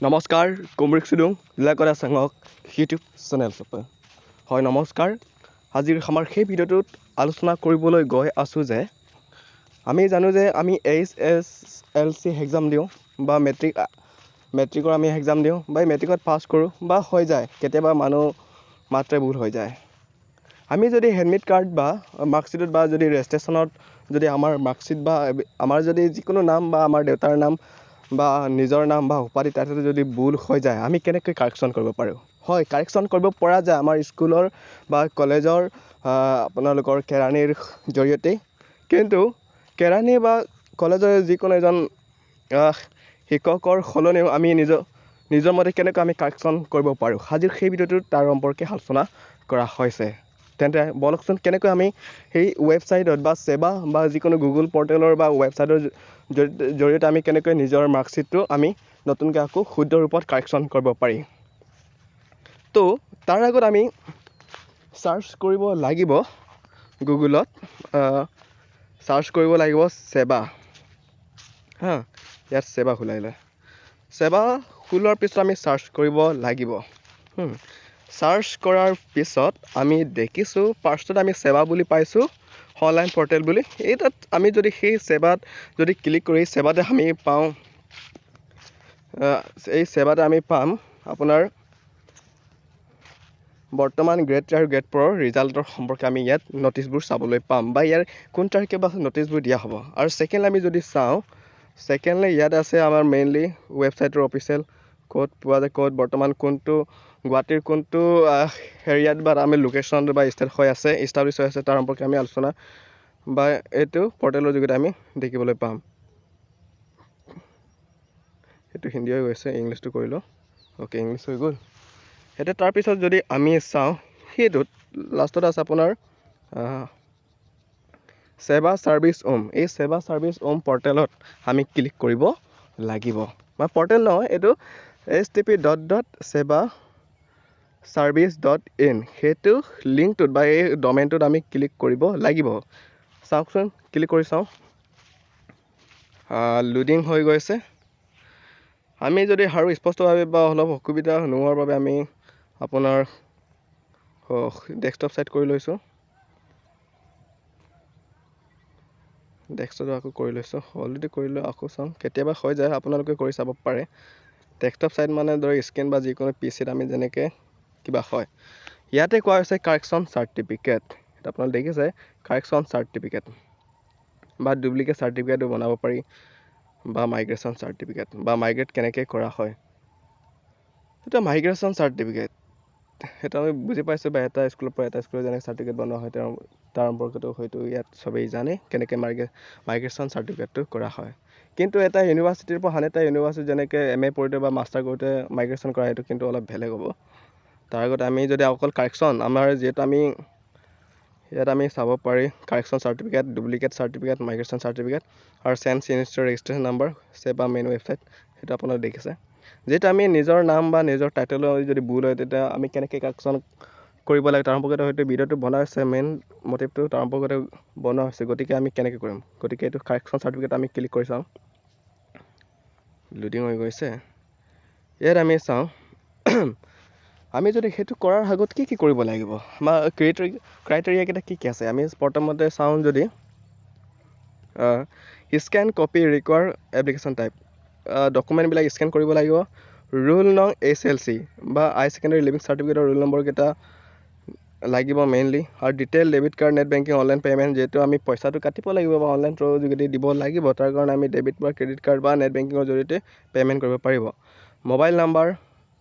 নমস্কাৰ কুমৰিক সুদুং জিলা কৰা সংঘক ইউটিউব চেনেল হয় নমস্কাৰ আজিৰ আমাৰ সেই ভিডিঅ'টোত আলোচনা কৰিবলৈ গৈ আছোঁ যে আমি জানো যে আমি SEBA এক্সাম দিওঁ বা মেট্ৰিকৰ আমি এক্সাম দিওঁ বা মেট্ৰিকত পাছ কৰোঁ বা হৈ যায় কেতিয়াবা মানুহ মাত্ৰে ভুল হৈ যায় আমি যদি এডমিট কাৰ্ড বা মাৰ্কশ্বিটত বা যদি ৰেজিষ্ট্ৰেশ্যনত যদি আমাৰ মাৰ্কশ্বিট বা আমাৰ যদি যিকোনো নাম বা আমাৰ দেউতাৰ নাম বা নিজৰ নাম বা উপাধি তাতে যদি ভুল হৈ যায় আমি কেনেকৈ কাৰেকশ্যন কৰিব পাৰোঁ হয় কাৰেকশ্যন কৰিব পৰা যায় আমাৰ স্কুলৰ বা কলেজৰ আপোনালোকৰ কেৰাণীৰ জৰিয়তে কিন্তু কেৰাণী বা কলেজৰ যিকোনো এজন শিক্ষকৰ সলনিও আমি নিজৰ মতে কেনেকৈ আমি কাৰেকশ্যন কৰিব পাৰোঁ আজিৰ সেই ভিডিঅ'টোত তাৰ সম্পৰ্কে আলোচনা কৰা হৈছে তেন্তে বলকচোন কেনেকৈ আমি সেই ৱেবছাইটত বা সেবা বা যিকোনো গুগল পৰ্টেলৰ বা ৱেবছাইটৰ জৰিয়তে আমি কেনেকৈ নিজৰ মাৰ্কশ্বিটটো আমি নতুনকৈ আকৌ শুদ্ধ ৰূপত কাৰেকশ্যন কৰিব পাৰি তো তাৰ আগত আমি সাৰ্চ কৰিব লাগিব গুগলত সাৰ্চ কৰিব লাগিব সেবা ইয়াত সেবা খোলাইলে সেবা খোলাৰ পিছত আমি সাৰ্চ কৰিব লাগিব সাৰ্চ কৰাৰ পিছত আমি দেখিছোঁ ফাৰ্ষ্টত আমি সেবা বুলি পাইছোঁ অনলাইন পৰ্টেল বুলি এই তাত আমি যদি সেই সেবাত যদি ক্লিক কৰি সেবাতে আমি পাওঁ এই সেবাতে আমি পাম আপোনাৰ বৰ্তমান গ্ৰেড 3 আৰু গ্ৰেড 4 ৰ ৰিজাল্টৰ সম্পৰ্কে আমি ইয়াত নটিছবোৰ চাবলৈ পাম বা ইয়াৰ কোন তাৰিখে বা নটিছবোৰ দিয়া হ'ব আৰু সেকেন্ড আমি যদি চাওঁ সেকেন্ডলি ইয়াত আছে আমাৰ মেইনলি ৱেবছাইটৰ অফিচিয়েল ক'ত পোৱা যায় ক'ত বৰ্তমান কোনটো গুৱাহাটীৰ কোনটো এৰিয়াত বা আমি লোকেশ্যন বা ষ্টেট হৈ আছে ইষ্টাব্লিছ হৈ আছে তাৰ সম্পৰ্কে আমি আলোচনা বা এইটো পৰ্টেলৰ যোগেদি আমি দেখিবলৈ পাম এইটো হিন্দী হৈ গৈছে ইংলিছটো কৰি লওঁ ওকে ইংলিছ হৈ গ'ল এতিয়া তাৰপিছত যদি আমি চাওঁ সেইটোত লাষ্টত আছে আপোনাৰ সেবা সাৰ্ভিস এই সেবা সাৰ্ভিস পৰ্টেলত আমি ক্লিক কৰিব লাগিব বা পৰ্টেল নহয় এইটো SEBA.SEBAservice.in সেইটো লিংকটোত বা এই ডমেইনটোত আমি ক্লিক কৰিব লাগিব চাওকচোন ক্লিক কৰি চাওঁ লোডিং হৈ গৈছে আমি যদি আৰু স্পষ্টভাৱে বা অলপ অসুবিধা নোহোৱাৰ বাবে আমি আপোনাৰ ডেস্কটপ সাইড কৰি লৈছোঁ ডেস্কটপ আকৌ কৰি লৈছোঁ অলৰেডি কৰিলোঁ আকৌ চাওঁ কেতিয়াবা হৈ যায় আপোনালোকে কৰি চাব পাৰে ডেস্কটপ সাইড মানে ধৰক স্ক্ৰীন বা যিকোনো পিচিত আমি যেনেকৈ কিবা হয় ইয়াতে কোৱা হৈছে কাৰেকশ্যন চাৰ্টিফিকেট এটা আপোনালোকে দেখিছে কাৰেকশ্যন চাৰ্টিফিকেট বা ডুপ্লিকেট চাৰ্টিফিকেটো বনাব পাৰি বা মাইগ্ৰেশ্যন চাৰ্টিফিকেট বা মাইগ্ৰেট কেনেকৈ কৰা হয় এটা মাইগ্ৰেশ্যন চাৰ্টিফিকেট সেইটো আমি বুজি পাইছোঁ বা এটা স্কুলৰ পৰা এটা স্কুলৰ যেনেকৈ চাৰ্টিফিকেট বনোৱা হয় তাৰ সম্পৰ্কতো হয়তো ইয়াত চবেই জানে কেনেকৈ মাইগ্ৰেশ্যন চাৰ্টিফিকেটটো কৰা হয় কিন্তু এটা ইউনিভাৰ্চিটিৰ পৰা আন এটা ইউনিভাৰ্চিটি যেনেকৈ MA পঢ়োঁতে বা মাষ্টাৰ কৰোঁতে মাইগ্ৰেশ্যন কৰা সেইটো কিন্তু অলপ বেলেগ হ'ব তাৰ আগতে আমি যদি অকল কাৰেকশ্যন আমাৰ যিহেতু আমি ইয়াত আমি চাব পাৰি correction certificate duplicate certificate migration certificate আৰু চেঞ্জ ইনষ্টিটিউট ৰেজিষ্ট্ৰেশ্যন নাম্বাৰ সেবা মেইন ৱেবছাইট সেইটো আপোনালোকে দেখিছে যিহেতু আমি নিজৰ নাম বা নিজৰ টাইটেলৰ যদি ভুল হয় তেতিয়া আমি কেনেকৈ কাৰেকশ্যন কৰিব লাগে তাৰ সম্পৰ্কত হয়তো ভিডিঅ'টো বনোৱা হৈছে মেইন মটিভটো তাৰ সম্পৰ্কত বনোৱা হৈছে গতিকে আমি কেনেকৈ কৰিম গতিকে এইটো কাৰেকশ্যন চাৰ্টিফিকেট আমি ক্লিক কৰি চাওঁ লোডিং হৈ গৈছে ইয়াত আমি চাওঁ আমি যদি সেইটো কৰাৰ আগত কি কৰিব লাগিব আমাৰ ক্ৰাইটেৰিয়াকেইটা কি আছে আমি প্ৰথমতে চাওঁ যদি scan copy require application type ডকুমেণ্টবিলাক স্কেন কৰিব লাগিব ৰোল নং SLC বা হাই ছেকেণ্ডেৰী লিভিং চাৰ্টিফিকেটৰ ৰোল নম্বৰকেইটা লাগিব মেইনলি আৰু detail debit card net banking online payment যিহেতু আমি পইচাটো কাটিব লাগিব বা অনলাইন থ্ৰুৰ যোগেদি দিব লাগিব তাৰ কাৰণে আমি ডেবিট বা ক্ৰেডিট কাৰ্ড বা নেট বেংকিঙৰ জৰিয়তে পে'মেণ্ট কৰিব পাৰিব মোবাইল নাম্বাৰ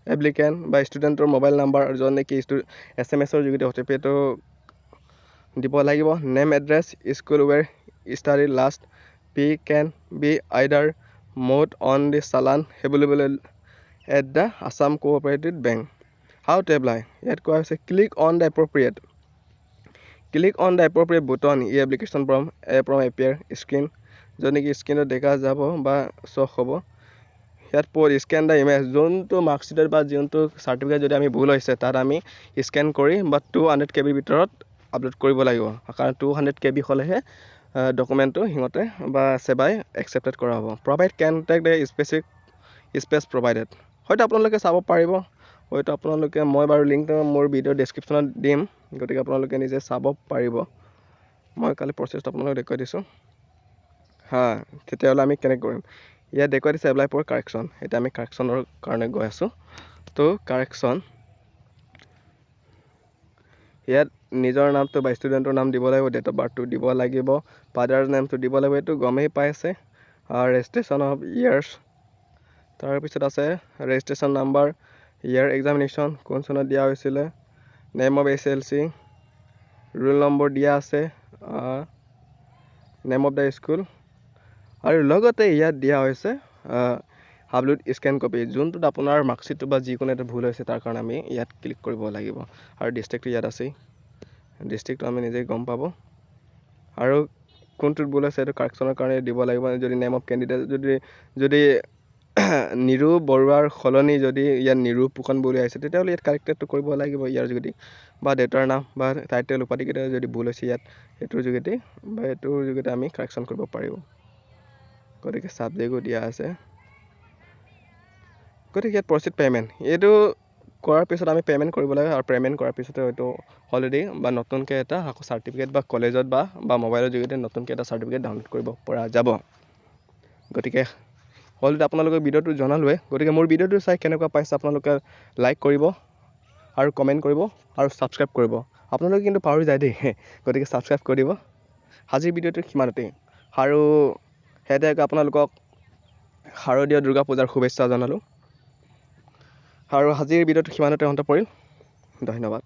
এপ্লিকেণ্ট বা ষ্টুডেণ্টৰ মোবাইল নাম্বাৰ য'ত নেকি SMS-ৰ যোগেদি OTP-টো দিব লাগিব name address school where study last পি কেন বি আইডাৰ mode on the challan available at the Assam cooperative bank how to apply ইয়াত কোৱা হৈছে click on the appropriate button e application form appear screen য'ত নেকি স্ক্ৰীনত দেখা যাব বা শ্ব' হ'ব ইয়াত স্কেন দ্য ইমেজ যোনটো মাৰ্কশ্বিটত বা যোনটো চাৰ্টিফিকেট যদি আমি ভুল হৈছে তাত আমি স্কেন কৰি বা 200 KB ভিতৰত আপলোড কৰিব লাগিব কাৰণ 200 KB হ'লেহে ডকুমেণ্টটো সিহঁতে বা সেবাই একচেপ্টেড কৰা হ'ব provide contact the space provided হয়তো আপোনালোকে চাব পাৰিব, হয়তো আপোনালোকে মই বাৰু লিংকটো মোৰ ভিডিঅ' ডেছক্ৰিপশ্যনত দিম, গতিকে আপোনালোকে নিজে চাব পাৰিব। মই কালি প্ৰচেছটো আপোনালোকক দেখুৱাই দিছোঁ। তেতিয়াহ'লে আমি কেনেকৈ কৰিম, ইয়াত দেখুৱাই দিছে এপ্লাই ফৰ কাৰেকশ্যন। এতিয়া আমি কাৰেকশ্যনৰ কাৰণে গৈ আছোঁ। তো কাৰেকশ্যন, ইয়াত নিজৰ নামটো বা ষ্টুডেণ্টৰ নাম দিব লাগিব, ডেট অফ বাৰ্থটো দিব লাগিব, ফাদাৰ নেমটো দিব লাগিব, এইটো গমেই পাইছে। ৰেজিষ্ট্ৰেশ্যন অফ ইয়াৰ্ছ, তাৰপিছত আছে ৰেজিষ্ট্ৰেশ্যন নাম্বাৰ, ইয়াৰ এক্সামিনেশ্যন কোন চনত দিয়া হৈছিলে, name of SLC, roll number দিয়া আছে, নেম অফ দ্য স্কুল, আৰু লগতে ইয়াত দিয়া হৈছে আপলোড স্কেন কপি, যোনটোত আপোনাৰ মাৰ্কশ্বিটটো বা যিকোনো এটা ভুল হৈছে তাৰ কাৰণে আমি ইয়াত ক্লিক কৰিব লাগিব। আৰু ডিষ্ট্ৰিক্টটো ইয়াত আছেই, ডিষ্ট্ৰিক্টটো আমি নিজেই গম পাব। আৰু কোনটোত ভুল আছে এইটো কাৰেকশ্যনৰ কাৰণে দিব লাগিব। যদি নেম অফ কেণ্ডিডেট যদি নিৰু বৰুৱাৰ সলনি যদি ইয়াত নিৰু ফুকন বুলি আহিছে, তেতিয়াহ'লে ইয়াত কাৰেক্টেডটো কৰিব লাগিব ইয়াৰ যোগেদি, বা দেউতাৰ নাম বা টাইটেল উপাধিকেইটা যদি ভুল হৈছে ইয়াত এইটোৰ যোগেদি বা এইটোৰ যোগেদি আমি কাৰেকশ্যন কৰিব পাৰিব। গতিকে ছাবজেক্টো দিয়া আছে। গতিকে ইয়াত প্ৰচিড পে'মেণ্ট, এইটো কৰাৰ পিছত আমি পে'মেণ্ট কৰিব লাগে, আৰু পে'মেণ্ট কৰাৰ পিছতে হয়তো অলৰেডি বা নতুনকৈ এটা আকৌ চাৰ্টিফিকেট বা কলেজত বা মোবাইলৰ যোগেদি নতুনকৈ এটা চাৰ্টিফিকেট ডাউনলোড কৰিব পৰা যাব। গতিকে অলৰেডি আপোনালোকে ভিডিঅ'টো জনালোৱে। গতিকে মোৰ ভিডিঅ'টো চাই কেনেকুৱা পাইছে আপোনালোকে লাইক কৰিব আৰু কমেণ্ট কৰিব আৰু ছাবস্ক্ৰাইব কৰিব। আপোনালোকে কিন্তু পাহৰি যায় দেই, গতিকে ছাবস্ক্ৰাইব কৰি দিব। আজিৰ ভিডিঅ'টো সিমানতেই, আৰু সেয়েহে আপোনালোকক শাৰদীয় দুৰ্গা পূজাৰ শুভেচ্ছা জনালোঁ। আৰু আজিৰ ভিডিঅ'টো সিমানতে অন্ত পৰিল। ধন্যবাদ।